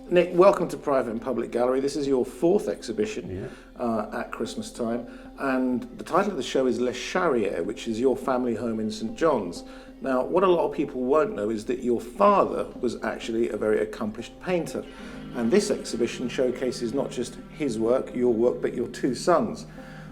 Nick, welcome to Private and Public Gallery. This is your fourth exhibition at Christmas time, and the title of the show is Les Charrieres, which is your family home in St John's. Now, what a lot of people won't know is that your father was actually a very accomplished painter, and this exhibition showcases not just his work, your work, but your two sons.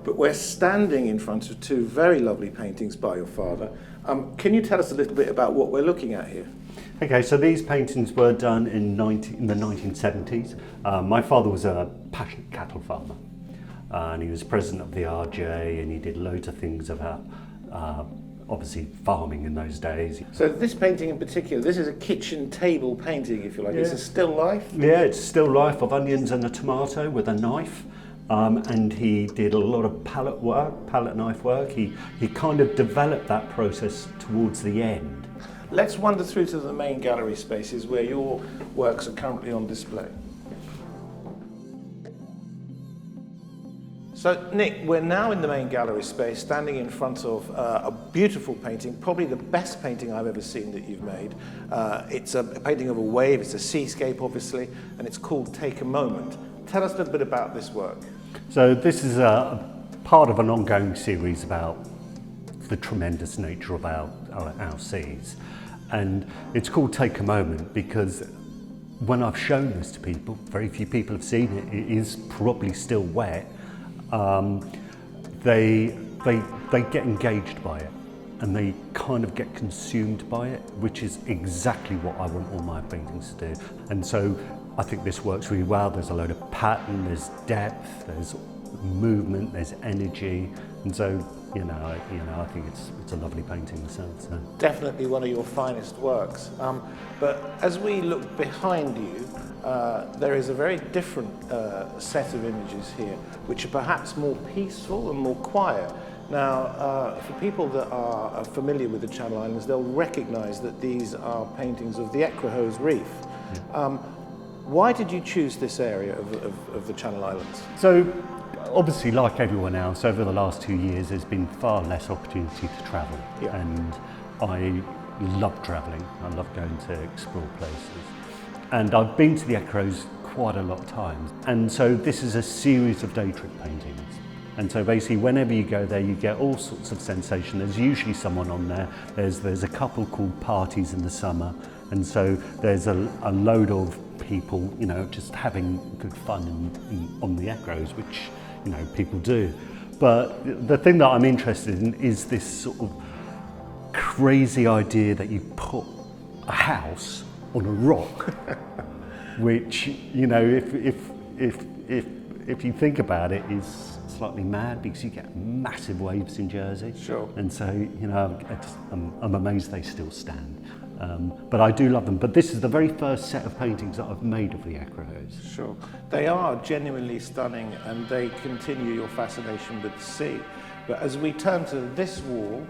But we're standing in front of two very lovely paintings by your father. Can you tell us a little bit about what we're looking at here? Okay, so these paintings were done in the 1970s. My father was a passionate cattle farmer, and he was president of the RJ, and he did loads of things about obviously farming in those days. So this painting in particular, this is a kitchen table painting, if you like. Yeah. It's a still life? Yeah, it's a still life of onions and a tomato with a knife. And he did a lot of palette knife work. He kind of developed that process towards the end. Let's wander through to the main gallery spaces where your works are currently on display. So, Nick, we're now in the main gallery space, standing in front of a beautiful painting, probably the best painting I've ever seen that you've made. It's a painting of a wave, it's a seascape, obviously, and it's called Take a Moment. Tell us a little bit about this work. So this is a part of an ongoing series about the tremendous nature of our seas. And it's called Take a Moment because when I've shown this to people, very few people have seen it, it is probably still wet, they get engaged by it and they kind of get consumed by it, which is exactly what I want all my paintings to do. And so I think this works really well. There's a load of pattern, there's depth, there's movement, there's energy, and so I think it's a lovely painting myself. So. Definitely one of your finest works. But as we look behind you, there is a very different set of images here, which are perhaps more peaceful and more quiet. Now, for people that are familiar with the Channel Islands, they'll recognise that these are paintings of the Ecrahose Reef. Yeah. Why did you choose this area of the Channel Islands? So, obviously, like everyone else, over the last 2 years, there's been far less opportunity to travel. Yeah. And I love travelling. I love going to explore places. And I've been to the Ecrahose quite a lot of times. And so this is a series of day trip paintings. And so basically, whenever you go there, you get all sorts of sensation. There's usually someone on there. There's a couple called Parties in the summer. And so there's a load of people, just having good fun on the Ecrahose, which, people do. But the thing that I'm interested in is this sort of crazy idea that you put a house on a rock, which, if you think about it, is slightly mad because you get massive waves in Jersey. Sure. And so, I'm amazed they still stand. But I do love them. But this is the very first set of paintings that I've made of the Ecrahose. Sure. They are genuinely stunning and they continue your fascination with the sea. But as we turn to this wall,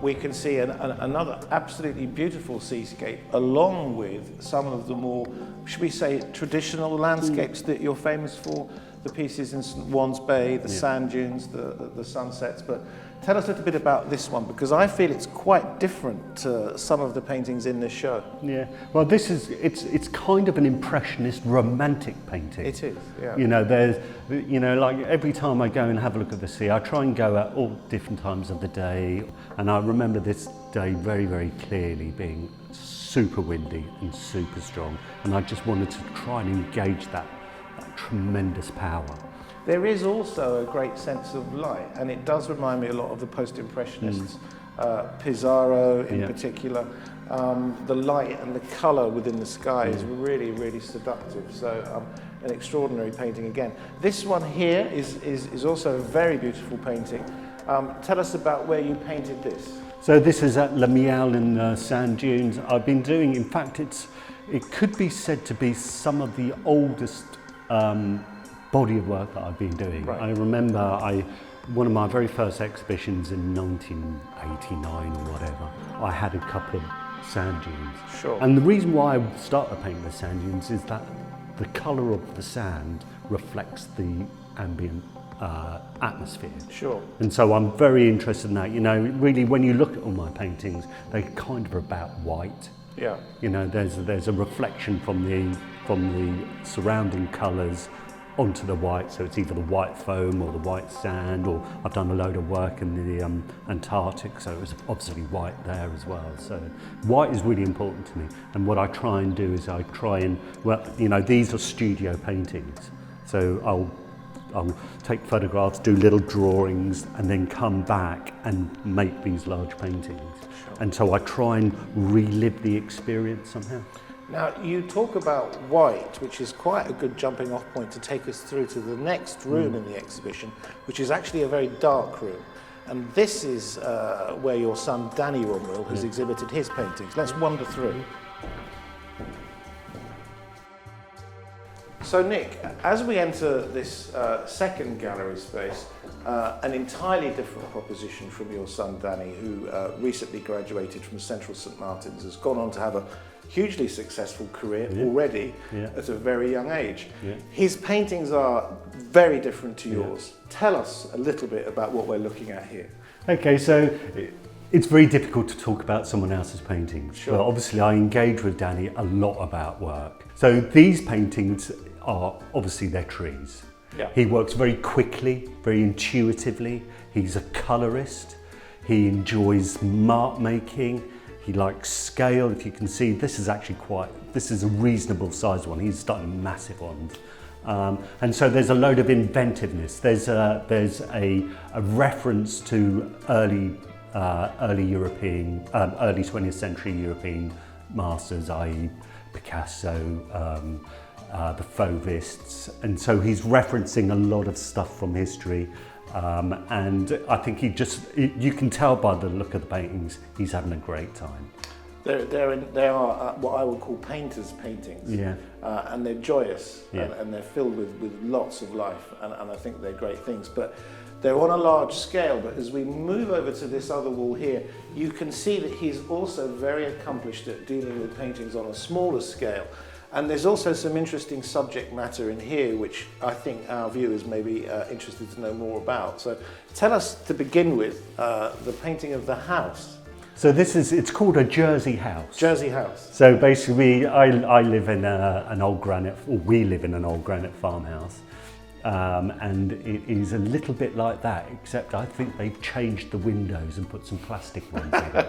we can see another absolutely beautiful seascape along with some of the more, should we say, traditional landscapes that you're famous for. The pieces in St Juan's Bay, the sand dunes, the sunsets. But tell us a little bit about this one, because I feel it's quite different to some of the paintings in this show. Yeah, well, it's kind of an impressionist, romantic painting. It is, yeah. There's, like every time I go and have a look at the sea, I try and go at all different times of the day. And I remember this day very, very clearly being super windy and super strong. And I just wanted to try and engage that tremendous power. There is also a great sense of light, and it does remind me a lot of the post-impressionists, Pissarro in particular. The light and the colour within the sky is really, really seductive. So an extraordinary painting again. This one here is also a very beautiful painting. Tell us about where you painted this. So this is at La Miel in Sand Dunes. I've been doing, in fact, it could be said to be some of the oldest body of work that I've been doing. Right. I remember one of my very first exhibitions in 1989 or whatever, I had a couple of sand dunes. Sure. And the reason why I started painting the sand dunes is that the colour of the sand reflects the ambient atmosphere. Sure. And so I'm very interested in that. Really, when you look at all my paintings, they kind of are about white Yeah. You know, there's a reflection from the surrounding colours onto the white, so it's either the white foam or the white sand, or I've done a load of work in the Antarctic, so it was obviously white there as well. So white is really important to me, and what I try and do is I try and, well, you know, these are studio paintings, so I'll take photographs, do little drawings, and then come back and make these large paintings. Sure. And so I try and relive the experience somehow. Now, you talk about white, which is quite a good jumping off point to take us through to the next room in the exhibition, which is actually a very dark room. And this is where your son Danny Romeril has exhibited his paintings. Let's wander through. So Nick, as we enter this second gallery space, an entirely different proposition from your son Danny, who recently graduated from Central St Martin's, has gone on to have a hugely successful career already at a very young age. Yeah. His paintings are very different to yours. Tell us a little bit about what we're looking at here. Okay, so it's very difficult to talk about someone else's paintings. Sure. But obviously I engage with Danny a lot about work. So these paintings are obviously they're trees. Yeah. He works very quickly, very intuitively. He's a colourist. He enjoys mark making. He likes scale. If you can see, this is actually this is a reasonable sized one. He's done massive ones. And so there's a load of inventiveness. There's a reference to early 20th century European masters, i.e. Picasso, the Fauvists, and so he's referencing a lot of stuff from history, and I think you can tell by the look of the paintings, he's having a great time. They are what I would call painters' paintings, and they're joyous and they're filled with lots of life, and I think they're great things. But they're on a large scale, but as we move over to this other wall here, you can see that he's also very accomplished at dealing with paintings on a smaller scale. And there's also some interesting subject matter in here, which I think our viewers may be interested to know more about. So tell us, to begin with, the painting of the house. So it's called a Jersey house. Jersey house. So basically, I live in an old granite, or we live in an old granite farmhouse. And it is a little bit like that, except I think they've changed the windows and put some plastic ones in.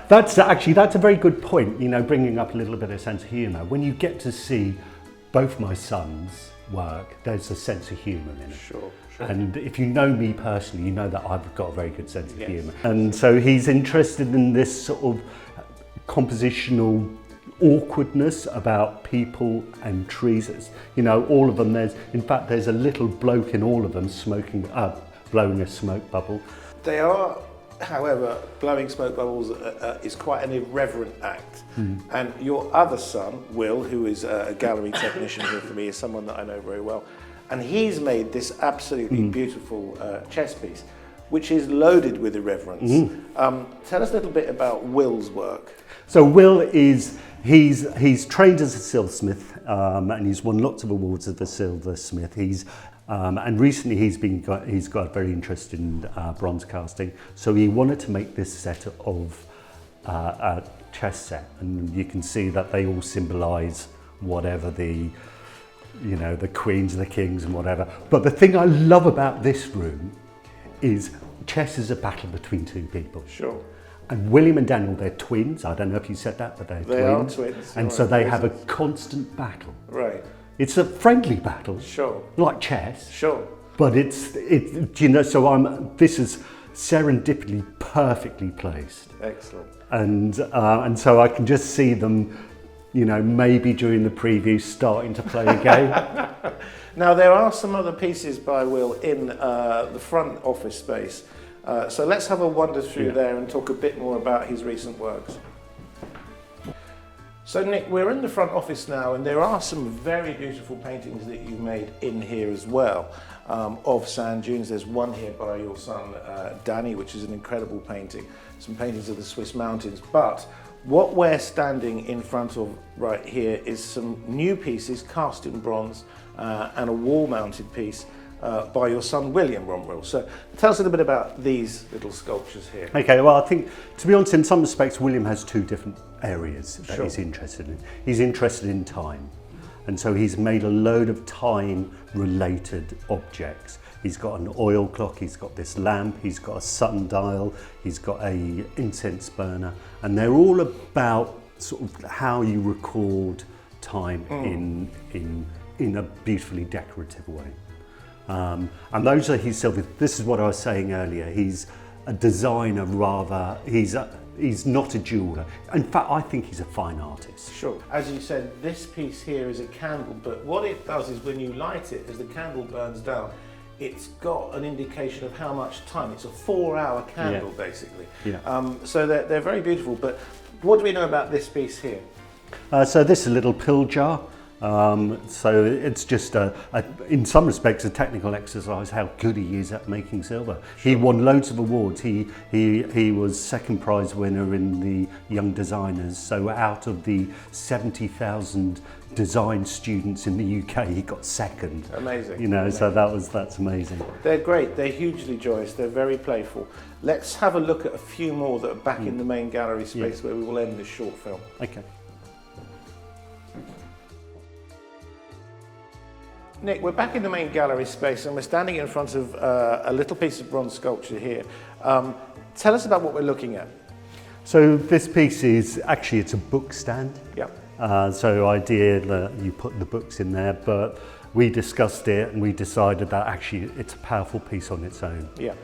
That's a very good point, you know, bringing up a little bit of sense of humour. When you get to see both my sons' work, there's a sense of humour in it. Sure. And if you know me personally, you know that I've got a very good sense of humour. And so he's interested in this sort of compositional awkwardness about people and trees. You know, all of them, there's a little bloke in all of them blowing a smoke bubble. They are, however, blowing smoke bubbles is quite an irreverent act. And your other son, Will, who is a gallery technician here for me, is someone that I know very well. And he's made this absolutely beautiful chess piece, which is loaded with irreverence. Tell us a little bit about Will's work. So Will he's trained as a silversmith, and he's won lots of awards as a silversmith. And recently he's got very interested in bronze casting. So he wanted to make this set of a chess set, and you can see that they all symbolise whatever the queens and the kings and whatever. But the thing I love about this room is chess is a battle between two people. Sure. And William and Daniel, they're twins. I don't know if you said that, but they're twins. They are twins. And so they have a constant battle. Right. It's a friendly battle. Sure. Like chess. Sure. But this is serendipitously perfectly placed. Excellent. And so I can just see them, you know, maybe during the preview starting to play a game. Now, there are some other pieces by Will in the front office space. So let's have a wander through there and talk a bit more about his recent works. So Nick, we're in the front office now, and there are some very beautiful paintings that you made in here as well, of sand dunes. There's one here by your son Danny, which is an incredible painting. Some paintings of the Swiss mountains. But what we're standing in front of right here is some new pieces cast in bronze and a wall-mounted piece by your son William Romeril. So tell us a little bit about these little sculptures here. Okay, well, I think, to be honest, in some respects, William has two different areas that Sure. he's interested in. He's interested in time, and so he's made a load of time-related objects. He's got an oil clock, he's got this lamp, he's got a sundial, he's got a incense burner, and they're all about sort of how you record time in a beautifully decorative way. And those are his silver. This is what I was saying earlier. He's a designer rather. He's not a jeweler. In fact, I think he's a fine artist. Sure. As you said, this piece here is a candle, but what it does is when you light it, as the candle burns down, it's got an indication of how much time. It's a 4-hour candle, basically. Yeah. So they're very beautiful. But what do we know about this piece here? So this is a little pill jar. So it's just in some respects a technical exercise how good he is at making silver. He won loads of awards. He was second prize winner in the Young Designers. So out of the 70,000 design students in the UK, he got second. Amazing. You know, Amazing. so that's amazing. They're great. They're hugely joyous. They're very playful. Let's have a look at a few more that are back in the main gallery space where we will end this short film. Okay. Nick, we're back in the main gallery space and we're standing in front of a little piece of bronze sculpture here. Tell us about what we're looking at. So this piece is actually, it's a book stand. Yeah. So idea that you put the books in there, but we discussed it and we decided that actually it's a powerful piece on its own. Yeah.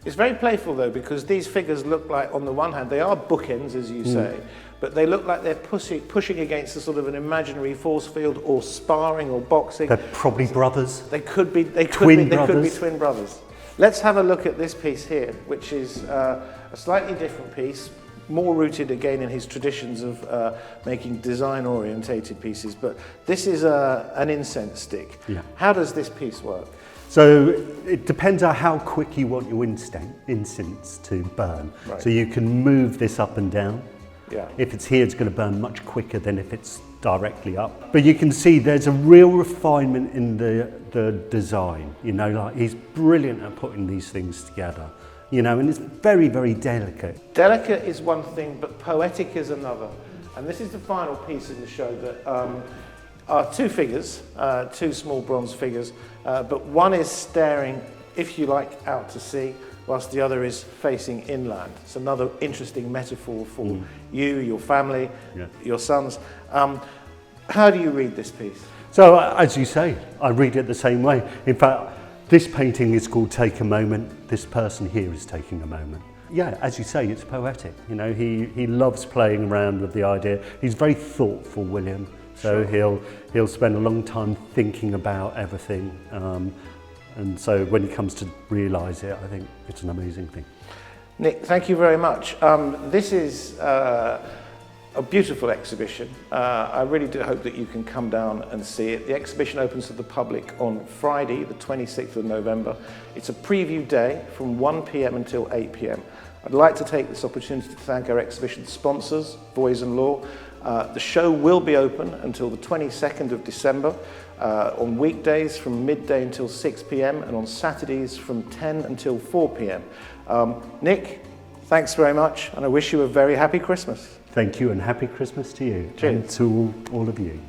It's very playful though, because these figures look like, on the one hand, they are bookends, as you say, but they look like they're pushing against a sort of an imaginary force field, or sparring or boxing. They're probably brothers. They could be Twin brothers. Let's have a look at this piece here, which is a slightly different piece, more rooted again in his traditions of making design-orientated pieces. But this is an incense stick. Yeah. How does this piece work? So it depends on how quick you want your incense to burn. Right. So you can move this up and down. Yeah. If it's here, it's going to burn much quicker than if it's directly up. But you can see there's a real refinement in the design. You know, like he's brilliant at putting these things together. You know, and it's very, very delicate. Delicate is one thing, but poetic is another. And this is the final piece in the show that are two figures, two small bronze figures, but one is staring, if you like, out to sea, whilst the other is facing inland. It's another interesting metaphor for you, your family, your sons. How do you read this piece? So, as you say, I read it the same way. In fact, this painting is called Take a Moment. This person here is taking a moment. Yeah, as you say, it's poetic. You know, he loves playing around with the idea. He's very thoughtful, William. So he'll spend a long time thinking about everything. And so when he comes to realise it, I think it's an amazing thing. Nick, thank you very much. This is a beautiful exhibition. I really do hope that you can come down and see it. The exhibition opens to the public on Friday, the 26th of November. It's a preview day from 1 p.m. until 8 p.m. I'd like to take this opportunity to thank our exhibition sponsors, Boys and Law. The show will be open until the 22nd of December, on weekdays from midday until 6 p.m. and on Saturdays from 10 until 4 p.m. Nick, thanks very much, and I wish you a very happy Christmas. Thank you, and happy Christmas to you. Cheers. And to all of you.